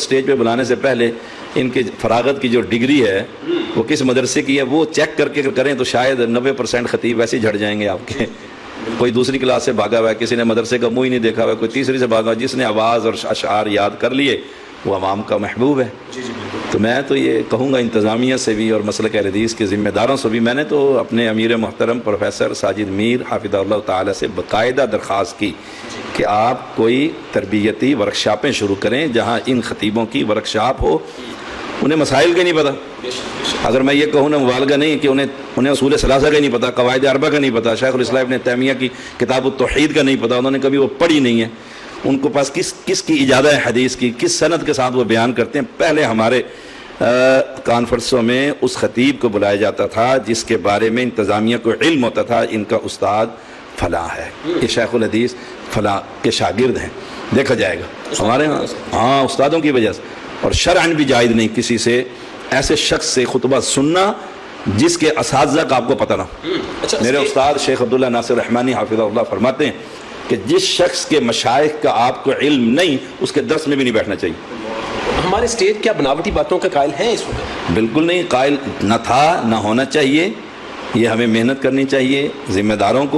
Stage پہ بلانے سے پہلے ان کی فراغت کی جو ڈگری ہے وہ کس مدرسے کی ہے وہ چیک کر کے کریں تو شاید 90% خطیب ویسے ہی جھڑ جائیں گے آپ کے. کوئی دوسری کلاس سے بھاگا ہوا ہے, کسی نے مدرسے کا منہ ہی نہیں دیکھا ہوا ہے, کوئی تیسری سے بھاگا ہوا, جس نے آواز اور اشعار یاد کر لیے وہ عوام کا محبوب ہے. تو میں تو یہ کہوں گا انتظامیہ سے بھی اور مسلک اہل حدیث کے ذمہ داروں سے بھی, میں نے تو اپنے امیر محترم پروفیسر ساجد میر حافظہ اللہ تعالی سے باقاعدہ درخواست کی کہ آپ کوئی تربیتی ورکشاپیں شروع کریں جہاں ان خطیبوں کی ورکشاپ ہو. انہیں مسائل کا نہیں پتہ, اگر میں یہ کہوں نا مبالغہ نہیں کہ انہیں اصول ثلاثہ کا نہیں پتہ, قواعد اربعہ کا نہیں پتہ, شیخ الاسلام ابن تیمیہ کی کتاب التوحید کا نہیں پتہ, انہوں نے کبھی وہ پڑھی نہیں ہے, ان کو پاس کس کی اجازت ہے حدیث کی, کس سند کے ساتھ وہ بیان کرتے ہیں. پہلے ہمارے کانفرنسوں میں اس خطیب کو بلایا جاتا تھا جس کے بارے میں انتظامیہ کو علم ہوتا تھا ان کا استاد فلاں ہے, یہ شیخ الحدیث فلاں کے شاگرد ہیں, دیکھا جائے گا ہمارے ہاں استادوں کی وجہ سے. اور شرعاً بھی جائز نہیں کسی سے ایسے شخص سے خطبہ سننا جس کے اساتذہ کا آپ کو پتہ نہ ہو. میرے استاد شیخ عبداللہ ناصر رحمانی حافظہ اللہ فرماتے ہیں کہ جس شخص کے مشائخ کا آپ کو علم نہیں اس کے درس میں بھی نہیں بیٹھنا چاہیے. ہمارے اسٹیٹ کیا بناوٹی باتوں کا قائل ہیں اس وقت؟ بالکل نہیں, قائل نہ تھا نہ ہونا چاہیے. یہ ہمیں محنت کرنی چاہیے ذمہ داروں کو